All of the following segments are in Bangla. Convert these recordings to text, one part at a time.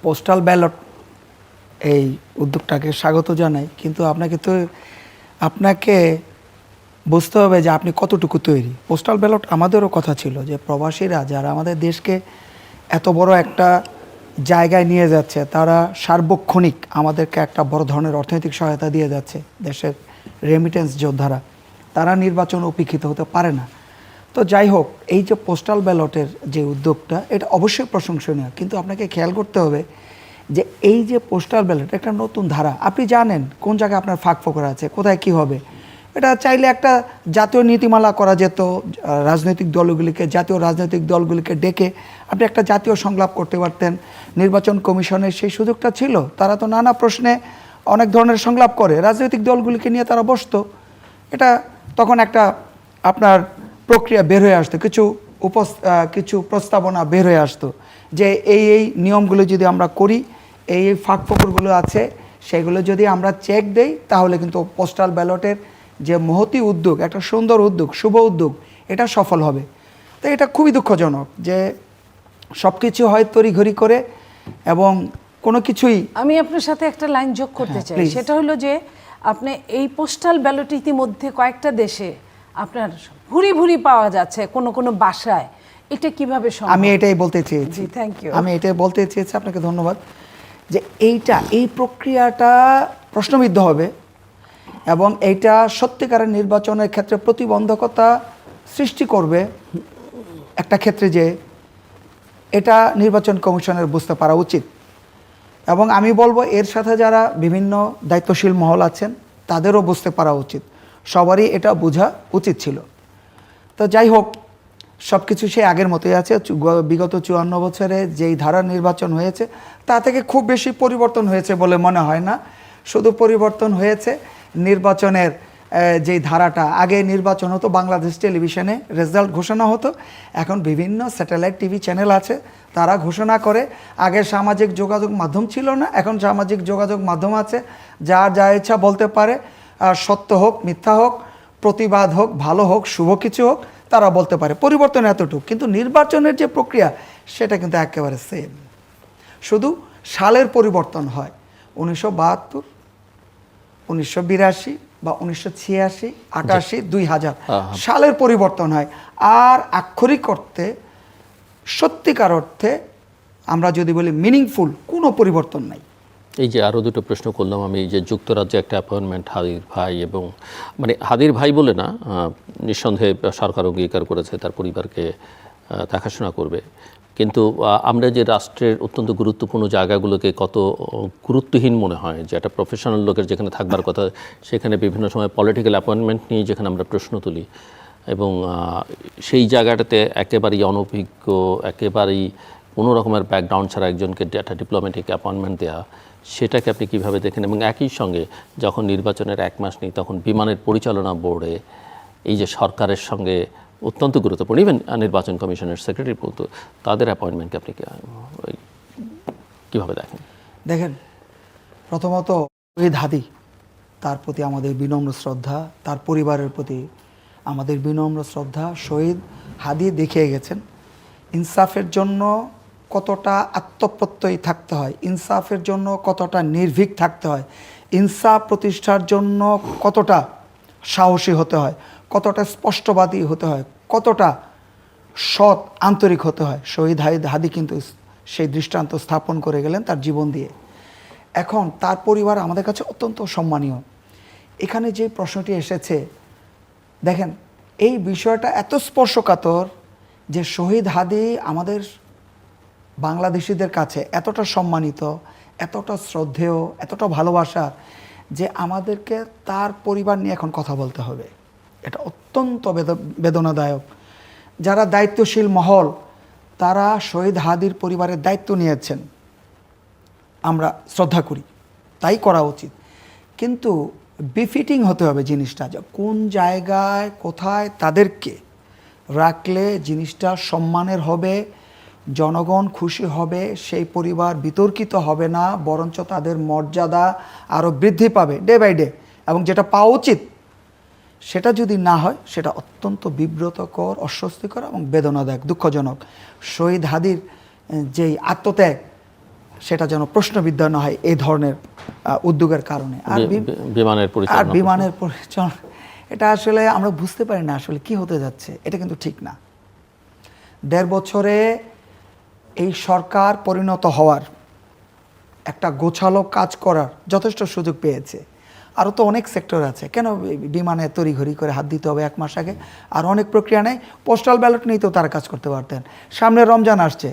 পোস্টাল ব্যালট এই উদ্যোগটাকে স্বাগত জানাই, কিন্তু আপনাকে বুঝতে হবে যে আপনি কতটুকু তৈরি। পোস্টাল ব্যালট আমাদেরও কথা ছিল যে প্রবাসীরা যারা আমাদের দেশকে এত বড় একটা জায়গায় নিয়ে যাচ্ছে, তারা সার্বক্ষণিক আমাদেরকে একটা বড় ধরনের অর্থনৈতিক সহায়তা দিয়ে যাচ্ছে, দেশের রেমিটেন্স যোদ্ধারা, তারা নির্বাচন উপেক্ষিত হতে পারে না। তো যাই হোক, এই যে পোস্টাল ব্যালটের যে উদ্যোগটা, এটা অবশ্যই প্রশংসনীয়, কিন্তু আপনাকে খেয়াল করতে হবে যে এই যে পোস্টাল ব্যালট একটা নতুন ধারা। আপনি জানেন কোন জায়গায় আপনার ফাঁক ফোকর আছে, কোথায় কি হবে। এটা চাইলে একটা জাতীয় নীতিমালা করা যেত, জাতীয় রাজনৈতিক দলগুলিকে ডেকে আপনি একটা জাতীয় সংলাপ করতে পারতেন। নির্বাচন কমিশনের সেই সুযোগটা ছিল, তারা তো নানা প্রশ্নে অনেক ধরনের সংলাপ করে, রাজনৈতিক দলগুলিকে নিয়ে তারা বসতো। এটা তখন একটা আপনার প্রক্রিয়া বের হয়ে আসতো, কিছু প্রস্তাবনা বের হয়ে আসতো যে এই নিয়মগুলো যদি আমরা করি, এই ফাঁক ফোকরগুলো আছে, সেগুলো যদি আমরা চেক দেই, তাহলে কিন্তু পোস্টাল ব্যালটের যে মহতি উদ্যোগ, একটা সুন্দর উদ্যোগ, শুভ উদ্যোগ, এটা সফল হবে। তো এটা খুবই দুঃখজনক যে সব কিছু হয় তড়িঘড়ি করে এবং কোনো কিছুই। আমি আপনার সাথে একটা লাইন যোগ করতে চাই, সেটা হলো যে আপনি এই পোস্টাল ব্যালট ইতিমধ্যে কয়েকটা দেশে আপনার ভুরি ভুরি পাওয়া যাচ্ছে কোনো কোনো বাসায়, এটা কিভাবে সম্ভব? আমি এটাই বলতে চেয়েছি। Thank you. আমি এটাই বলতে চেয়েছি, আপনাকে ধন্যবাদ। যে এই প্রক্রিয়াটা প্রশ্নবিদ্ধ হবে এবং এইটা সত্যিকারের নির্বাচনের ক্ষেত্রে প্রতিবন্ধকতা সৃষ্টি করবে একটা ক্ষেত্রে, যে এটা নির্বাচন কমিশনের বুঝতে পারা উচিত। এবং আমি বলবো এর সাথে যারা বিভিন্ন দায়িত্বশীল মহল আছেন, তাদেরও বুঝতে পারা উচিত, সবারই এটা বোঝা উচিত ছিল। তো যাই হোক, সব কিছু সে আগের মতোই আছে। বিগত 54 বছরে যেই ধারা নির্বাচন হয়েছে, তা থেকে খুব বেশি পরিবর্তন হয়েছে বলে মনে হয় না। শুধু পরিবর্তন হয়েছে নির্বাচনের যেই ধারাটা, আগে নির্বাচন হতো বাংলাদেশ টেলিভিশনে, রেজাল্ট ঘোষণা হতো, এখন বিভিন্ন স্যাটেলাইট টিভি চ্যানেল আছে, তারা ঘোষণা করে। আগে সামাজিক যোগাযোগ মাধ্যম ছিল না, এখন সামাজিক যোগাযোগ মাধ্যম আছে, যার যা ইচ্ছা বলতে পারে, সত্য হোক মিথ্যা হোক, প্রতিবাদ হোক ভালো হোক শুভ কিছু হোক, তারা বলতে পারে। পরিবর্তন এতটুকু, কিন্তু নির্বাচনের যে প্রক্রিয়া সেটা কিন্তু একেবারে সেম, শুধু সালের পরিবর্তন হয়। 1972, 1982 বা 1986, 88, 2000 সালের পরিবর্তন হয়। আর আক্ষরিক অর্থে, সত্যিকার অর্থে আমরা যদি বলি মিনিংফুল, কোনো পরিবর্তন নাই। এই যে আরও দুটো প্রশ্ন করলাম আমি, যে যুক্তরাজ্যে একটা অ্যাপয়েন্টমেন্ট হাদির ভাই, এবং মানে হাদির ভাই বলে না, নিঃসন্দেহে সরকার অঙ্গীকার করেছে তার পরিবারকে দেখাশোনা করবে, কিন্তু আমরা যে রাষ্ট্রের অত্যন্ত গুরুত্বপূর্ণ জায়গাগুলোকে কত গুরুত্বহীন মনে হয়, যে একটা প্রফেশনাল লোকের যেখানে থাকবার কথা, সেখানে বিভিন্ন সময় পলিটিক্যাল অ্যাপয়েন্টমেন্ট নিয়ে যেখানে আমরা প্রশ্ন তুলি, এবং সেই জায়গাটাতে একেবারেই অনভিজ্ঞ, একেবারেই কোনো রকমের ব্যাকগ্রাউন্ড ছাড়া একজনকে একটা ডিপ্লোম্যাটিক অ্যাপয়েন্টমেন্ট দেওয়া, সেটাকে আপনি কীভাবে দেখেন? এবং একই সঙ্গে যখন নির্বাচনের 1 মাস নেই, তখন বিমানের পরিচালনা বোর্ডে এই যে সরকারের সঙ্গে অত্যন্ত গুরুত্বপূর্ণ, ইভেন নির্বাচন কমিশনের সেক্রেটারি বলতো, তাদের অ্যাপয়েন্টমেন্টকে আপনি কীভাবে দেখেন? দেখেন, প্রথমত শহীদ হাদি, তার প্রতি আমাদের বিনম্র শ্রদ্ধা, তার পরিবারের প্রতি আমাদের বিনম্র শ্রদ্ধা। শহীদ হাদি দেখিয়ে গেছেন ইনসাফের জন্য কতটা আত্মপ্রত্যয়ী থাকতে হয়, ইনসাফের জন্য কতটা নির্ভীক থাকতে হয়, ইনসাফ প্রতিষ্ঠার জন্য কতটা সাহসী হতে হয়, কতটা স্পষ্টবাদী হতে হয়, কতটা সৎ আন্তরিক হতে হয়। শহীদ হাদি কিন্তু সেই দৃষ্টান্ত স্থাপন করে গেলেন তার জীবন দিয়ে। এখন তার পরিবার আমাদের কাছে অত্যন্ত সম্মানীয়। এখানে যে প্রশ্নটি এসেছে, দেখেন এই বিষয়টা এত স্পর্শকাতর যে শহীদ হাদি আমাদের বাংলাদেশিদের কাছে এতটা সম্মানিত, এতটা শ্রদ্ধেয়, এতটা ভালোবাসা, যে আমাদেরকে তার পরিবার নিয়ে এখন কথা বলতে হবে। এটা অত্যন্ত বেদনাদায়ক। যারা দায়িত্বশীল মহল, তারা শহীদ হাদির পরিবারের দায়িত্ব নিয়েছেন, আমরা শ্রদ্ধা করি, তাই করা উচিত। কিন্তু বিফিটিং হতে হবে জিনিসটা, যে কোন জায়গায় কোথায় তাদেরকে রাখলে জিনিসটা সম্মানের হবে, জনগণ খুশি হবে, সেই পরিবার বিতর্কিত হবে না, বরঞ্চ তাদের মর্যাদা আরও বৃদ্ধি পাবে ডে বাই ডে, এবং যেটা পাওয়া উচিত সেটা যদি না হয়, সেটা অত্যন্ত বিব্রতকর, অস্বস্তিকর এবং বেদনাদায়ক, দুঃখজনক। শহীদ হাদির যেই আত্মত্যাগ, সেটা যেন প্রশ্নবিদ্ধ না হয় এই ধরনের উদ্যোগের কারণে। আর বিমানের পরিচালনা বিমানের পরিচালনা এটা আসলে আমরা বুঝতে পারি না আসলে কি হতে যাচ্ছে, এটা কিন্তু ঠিক না। 1.5 বছরে এই সরকার পরিণত হওয়ার, একটা গোছালো কাজ করার যথেষ্ট সুযোগ পেয়েছে। আরও তো অনেক সেক্টর আছে, কেন বিমানে তড়িঘড়ি করে হাত দিতে হবে 1 মাস আগে? আর অনেক প্রক্রিয়া নেই, পোস্টাল ব্যালট নিয়েই তো তারা কাজ করতে পারতেন। সামনে রমজান আসছে,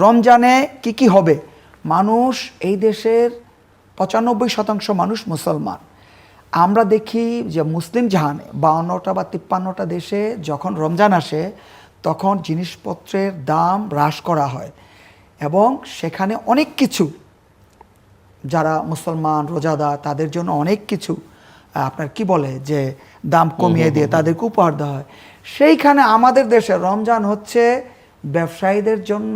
রমজানে কি কি হবে? মানুষ, এই দেশের 95% মানুষ মুসলমান। আমরা দেখি যে মুসলিম জাহানে 52টা বা 53টা দেশে যখন রমজান আসে তখন জিনিসপত্রের দাম হ্রাস করা হয়, এবং সেখানে অনেক কিছু, যারা মুসলমান রোজাদার তাদের জন্য অনেক কিছু আপনার কি বলে যে দাম কমিয়ে দিয়ে তাদেরকে উপহার দেওয়া হয়। সেইখানে আমাদের দেশে রমজান হচ্ছে ব্যবসায়ীদের জন্য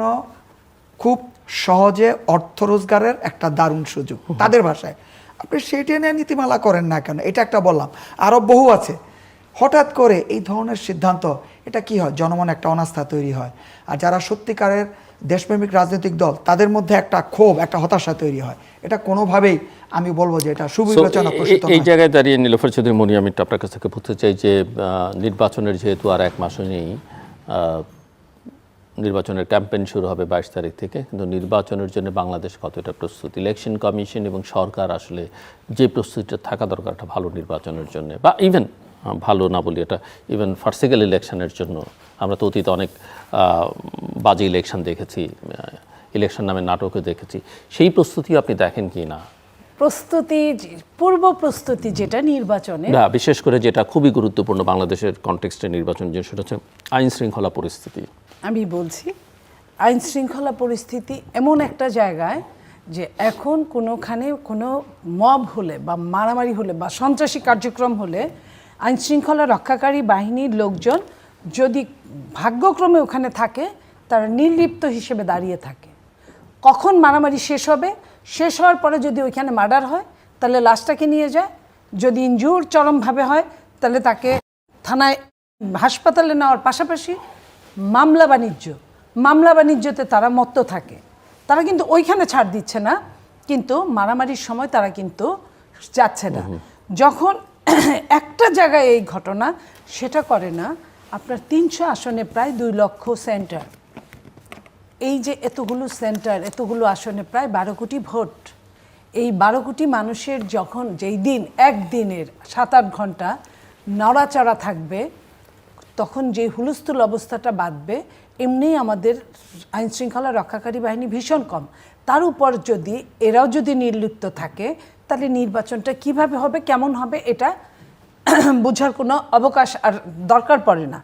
খুব সহজে অর্থ রোজগারের একটা দারুণ সুযোগ তাদের ভাষায়। আপনি সেইটা নিয়ে নীতিমালা করেন না কেন? এটা একটা বললাম, আরও বহু আছে। হঠাৎ করে এই ধরনের সিদ্ধান্ত, এটা কি হয়? জনমনে একটা অনাস্থা তৈরি হয়, আর যারা সত্যিকারের দেশপ্রেমিক রাজনৈতিক দল তাদের মধ্যে একটা ক্ষোভ, একটা হতাশা তৈরি হয়। এটা কোনোভাবেই আমি বলবো যে এটা সুবিবেচনা প্রসূত নয়। এই জায়গায় দাঁড়িয়ে নীলোফার চৌধুরী মনি, আমি একটু আপনার কাছ থেকে বলতে চাই যে নির্বাচনের যেহেতু আর 1 মাসও নেই, নির্বাচনের ক্যাম্পেইন শুরু হবে 22 তারিখ থেকে, কিন্তু নির্বাচনের জন্য বাংলাদেশ কতটা প্রস্তুত? ইলেকশন কমিশন এবং সরকার আসলে যে প্রস্তুতিটা থাকা দরকার একটা ভালো নির্বাচনের জন্য, বা ইভেন ভালো না বলি, এটা ইভেন ফার্সিক্যাল ইলেকশনের জন্য। আমরা তো অতীতে অনেক বাজে ইলেকশন দেখেছি, ইলেকশন নামে নাটকও দেখেছি। সেই প্রস্তুতি আপনি দেখেন কি না? প্রস্তুতি, পূর্ব প্রস্তুতি যেটা নির্বাচনে, না, বিশেষ করে যেটা খুবই গুরুত্বপূর্ণ বাংলাদেশের কনটেক্সটে নির্বাচন, যে সেটা হচ্ছে আইন শৃঙ্খলা পরিস্থিতি। আমি বলছি আইন শৃঙ্খলা পরিস্থিতি এমন একটা জায়গায় যে এখন কোনোখানে কোনো মব হলে বা মারামারি হলে বা সন্ত্রাসী কার্যক্রম হলে আইন শৃঙ্খলা রক্ষাকারী বাহিনীর লোকজন যদি ভাগ্যক্রমে ওখানে থাকে, তারা নির্লিপ্ত হিসেবে দাঁড়িয়ে থাকে। কখন মারামারি শেষ হবে, শেষ হওয়ার পরে যদি ওইখানে মার্ডার হয় তাহলে লাশটাকে নিয়ে যায়, যদি ইনজুর চরমভাবে হয় তাহলে তাকে থানায় হাসপাতালে নেওয়ার পাশাপাশি মামলা বাণিজ্যতে তারা মত্ত থাকে। তারা কিন্তু ওইখানে ছাড় দিচ্ছে না, কিন্তু মারামারির সময় তারা কিন্তু যাচ্ছে না। যখন একটা জায়গায় এই ঘটনা, সেটা করে না আপনার 300 আসনে প্রায় 2 লক্ষ সেন্টার। এই যে এতগুলো সেন্টার, এতগুলো আসনে প্রায় 12 কোটি ভোট, এই 12 কোটি মানুষের যখন যেই দিন একদিনের 7-8 ঘন্টা নড়াচড়া থাকবে, তখন যে হুলস্থুল অবস্থাটা বাঁধবে, এমনিই আমাদের আইন শৃঙ্খলা রক্ষাকারী বাহিনী ভীষণ কম। তার উপর যদি এরাও যদি নির্লিপ্ত থাকে, তাহলে নির্বাচনটা কিভাবে হবে, কেমন হবে, এটা বোঝার কোনো অবকাশ আর দরকার পড়ে না।